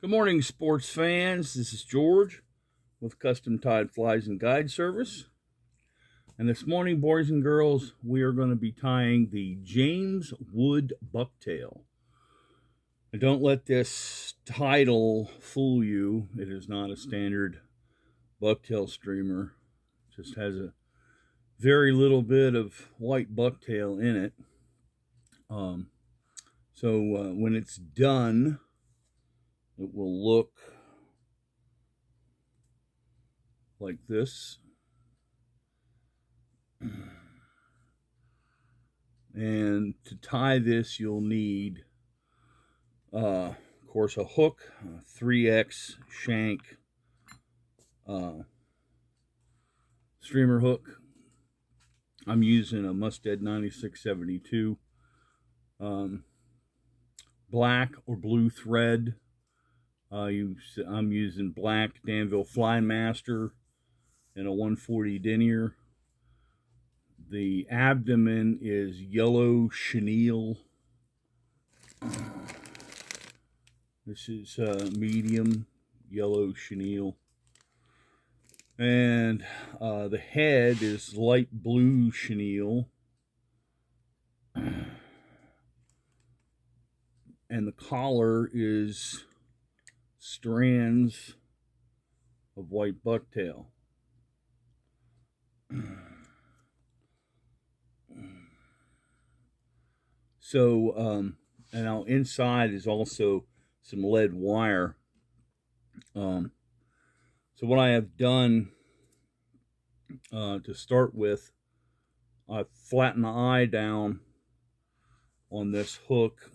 Good morning, sports fans. This is George with Custom Tied Flies and Guide Service. And this morning, boys and girls, we are going to be tying the James Wood Bucktail. And don't let this title fool you. It is not a standard bucktail streamer. It just has a very little bit of white bucktail in it. So when it's done, it will look like this. And to tie this, you'll need, of course, a hook, a 3X shank streamer hook. I'm using a Mustad 9672. Black or blue thread. I'm using black Danville Fly Master and a 140 denier. The abdomen is yellow chenille. This is medium yellow chenille. And the head is light blue chenille. And the collar is strands of white bucktail. So, and now inside is also some lead wire. So what I have done to start with, I flatten the eye down on this hook.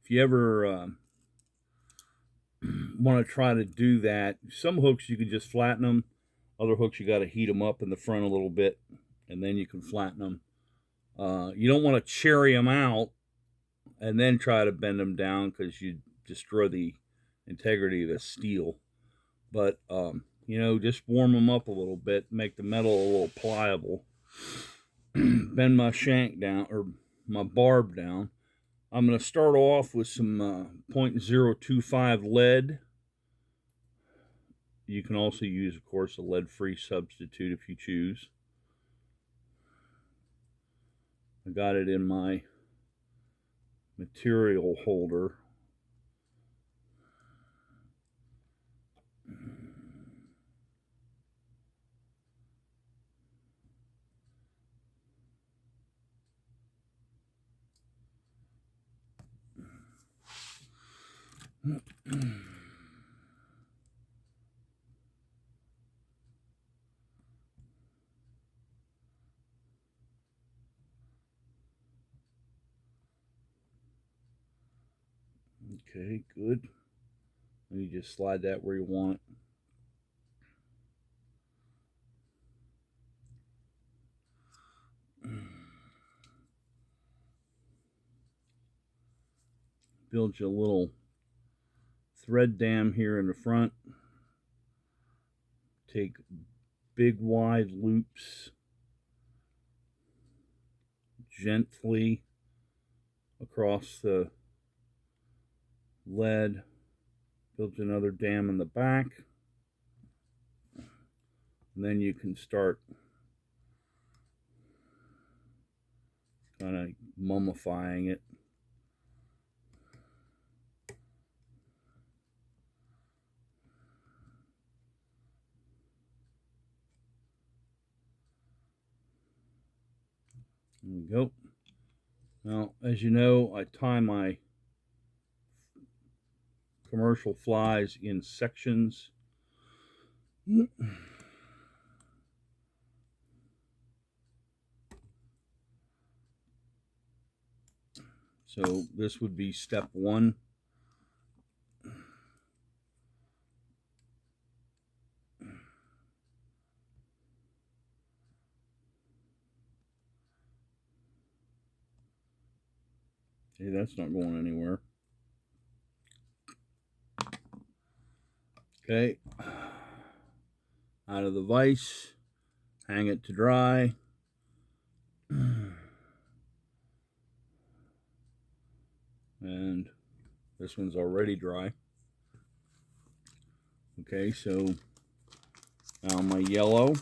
If you ever want to try to do that, some hooks you can just flatten them. Other hooks you got to heat them up in the front a little bit, and then you can flatten them. You don't want to cherry them out and then try to bend them down, because you destroy the integrity of the steel. But you know, just warm them up a little bit, make the metal a little pliable. Bend my shank down, or my barb down. I'm going to start off with some 0.025 lead. You can also use, of course, a lead-free substitute if you choose. I got it in my material holder. Okay, good. And you just slide that where you want it. Build you a little thread dam here in the front. Take big wide loops gently across the lead. Build another dam in the back. And then you can start kind of mummifying it. There we go. Now, as you know, I tie my commercial flies in sections. So this would be step one. Okay, that's not going anywhere. Okay, out of the vise, hang it to dry. And This one's already dry. Okay, so now my yellow.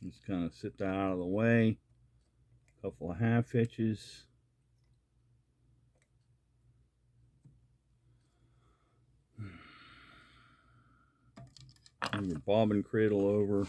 Just kind of sit that out of the way. A couple of half hitches. Bring your bobbin cradle over.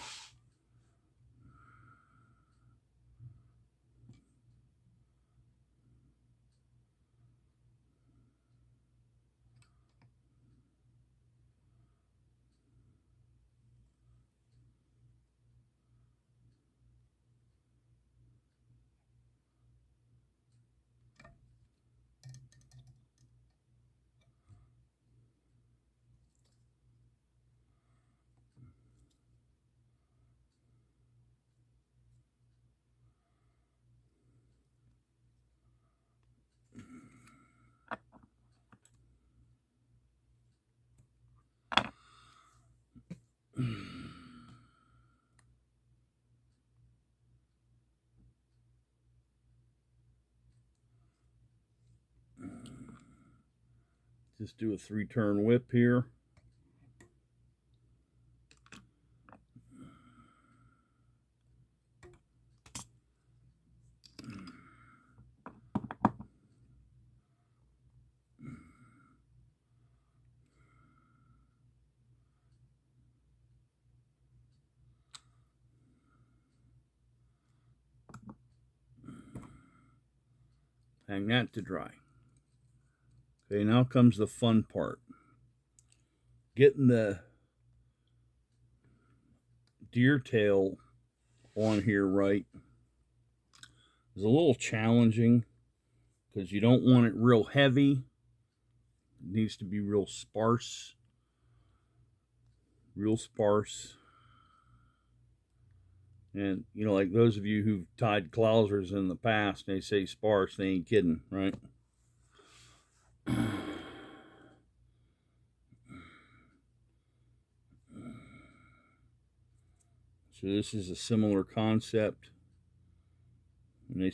Just do a 3-turn whip here. Hang that to dry. Okay, now comes the fun part. Getting the deer tail on here right is a little challenging because you don't want it real heavy. It needs to be real sparse. Real sparse. And, you know, like those of you who've tied clousers in the past, they say sparse, they ain't kidding, right? So this is a similar concept. When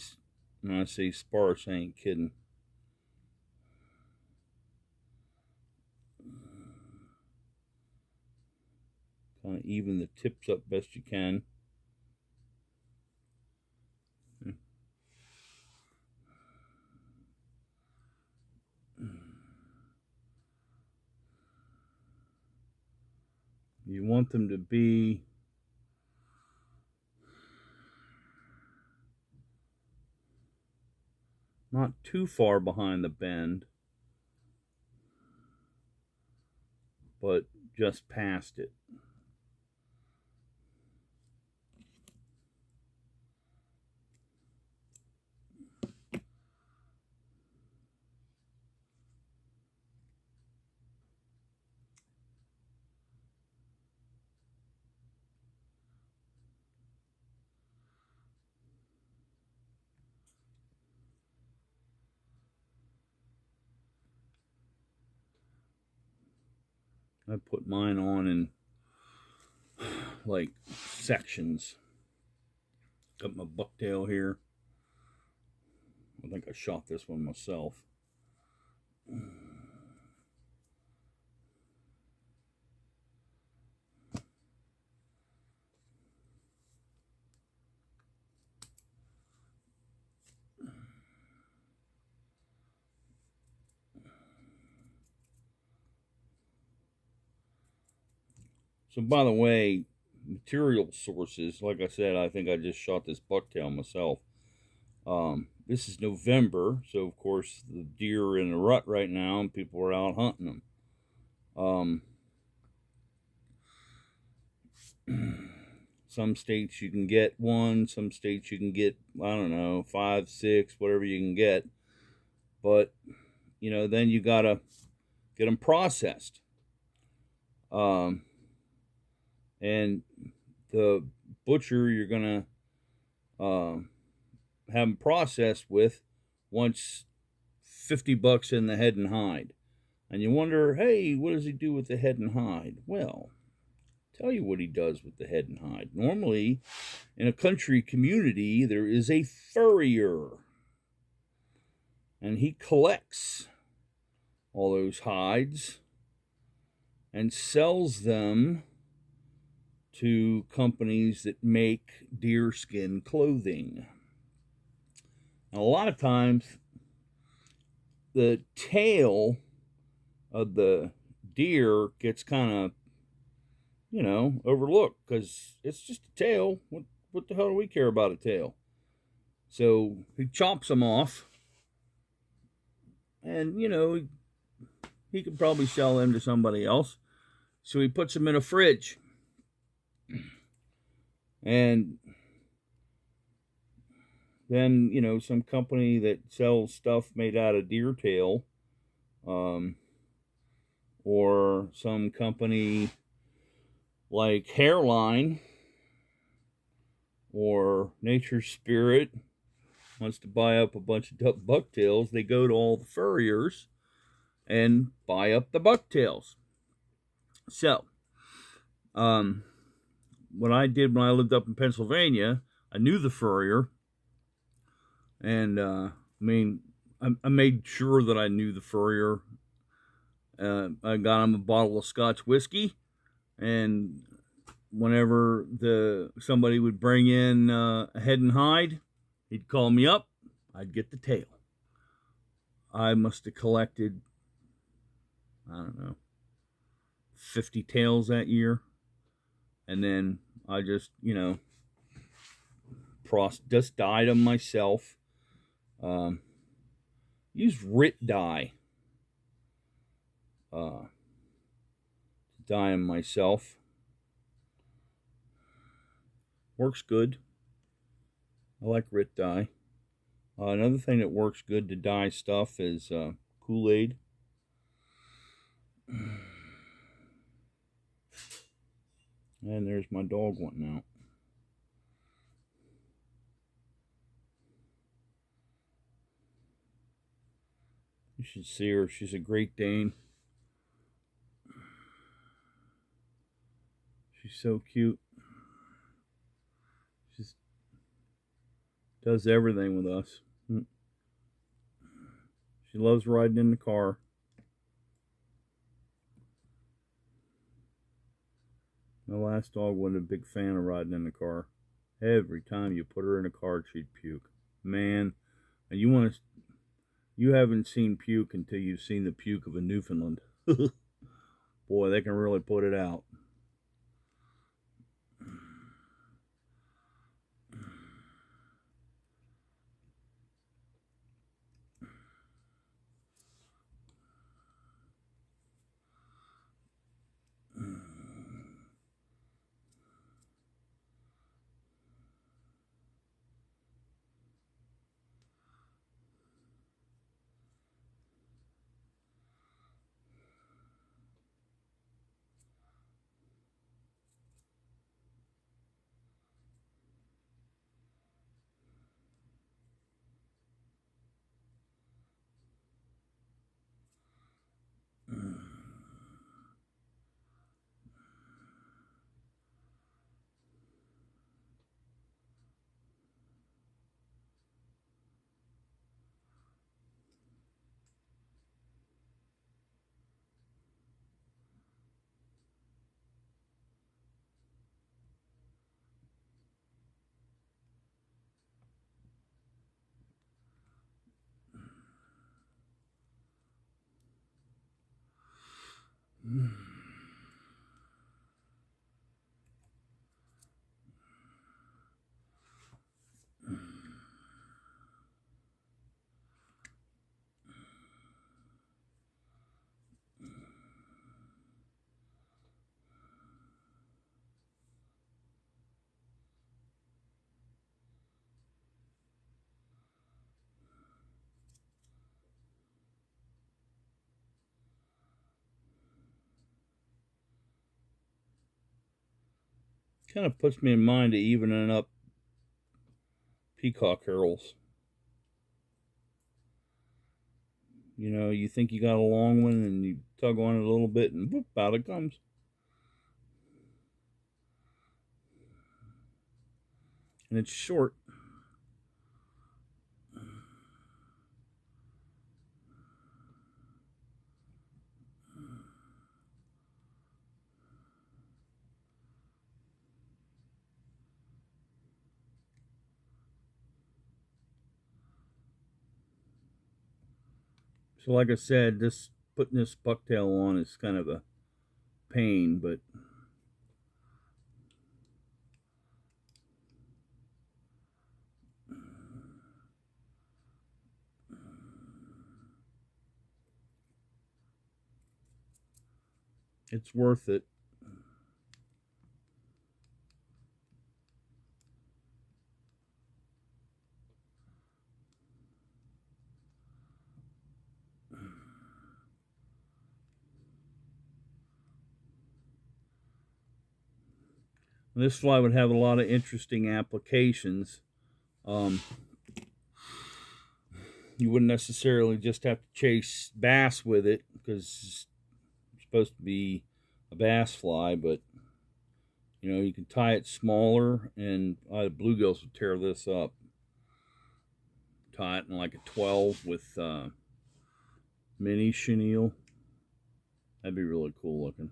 I say sparse, I ain't kidding. Kind of even the tips up best you can. You want them to be not too far behind the bend, but just past it. I put mine on in like sections. Got my bucktail here. I think I shot this one myself. So by the way, material sources, like I said, I think I just shot this bucktail myself. this is November, so of course the deer are in a rut right now, and people are out hunting them. Some states you can get one, some states you can get, I don't know, 5, 6, whatever you can get. But, you know, then you gotta get them processed. And the butcher you're gonna have them processed with wants $50 in the head and hide. And you wonder, hey, what does he do with the head and hide? Well, tell you what he does with the head and hide. Normally, in a country community, there is a furrier, and he collects all those hides and sells them to companies that make deerskin clothing. And a lot of times, the tail of the deer gets kind of, you know, overlooked because it's just a tail. What the hell do we care about a tail? So he chops them off, and, you know, he could probably sell them to somebody else. So he puts them in a fridge. And then, you know, some company that sells stuff made out of deer tail, or some company like Hairline or Nature Spirit wants to buy up a bunch of bucktails, they go to all the furriers and buy up the bucktails. So, what I did when I lived up in Pennsylvania, I knew the furrier, and I mean, I made sure that I knew the furrier. I got him a bottle of Scotch whiskey, and whenever somebody would bring in a head and hide, he'd call me up, I'd get the tail. I must have collected, I don't know, 50 tails that year. And then I just, you know, just dyed them myself. Used RIT dye to dye them myself. Works good. I like RIT dye. Another thing that works good to dye stuff is Kool-Aid. And there's my dog wanting out. You should see her. She's a Great Dane. She's so cute. She does everything with us. She loves riding in the car. My last dog wasn't a big fan of riding in the car. Every time you put her in a car, she'd puke. Man, and you haven't seen puke until you've seen the puke of a Newfoundland. Boy, they can really put it out. Kind of puts me in mind of evening up peacock herons. You know, you think you got a long one and you tug on it a little bit and whoop, out it comes. And it's short. So like I said, putting this bucktail on is kind of a pain, but it's worth it. This fly would have a lot of interesting applications. You wouldn't necessarily just have to chase bass with it because it's supposed to be a bass fly, but you know, you can tie it smaller, and the bluegills would tear this up. Tie it in like a 12 with mini chenille. That'd be really cool looking.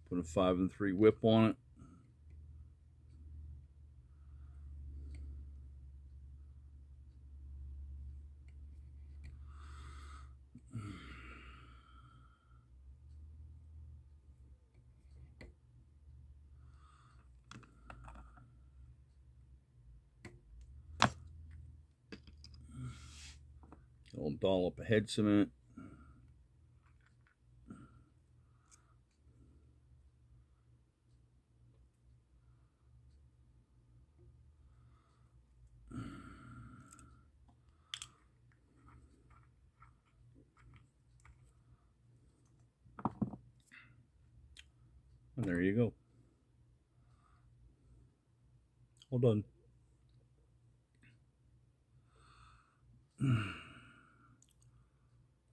Put a 5 3 whip on it. A little dollop of head cement. And there you go. All done.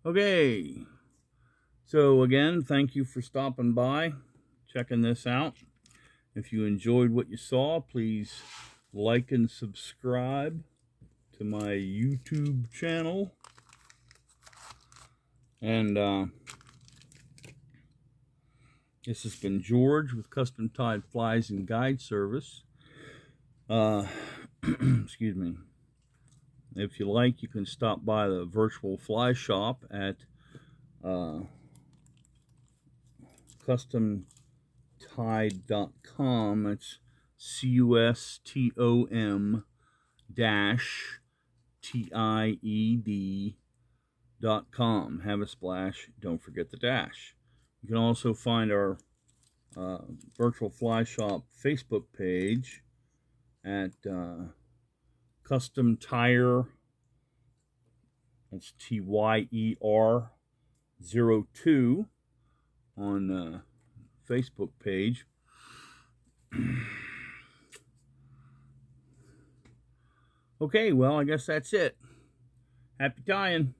Okay. So again, thank you for stopping by, checking this out. If you enjoyed what you saw, please like and subscribe to my YouTube channel. And this has been George with Custom Tied Flies and Guide Service. Excuse me. If you like, you can stop by the virtual fly shop at customtied.com. It's custom-tied.com. Have a splash. Don't forget the dash. You can also find our virtual fly shop Facebook page at Custom Tyer. That's TYER 02 on Facebook page. Okay, well, I guess that's it. Happy tying.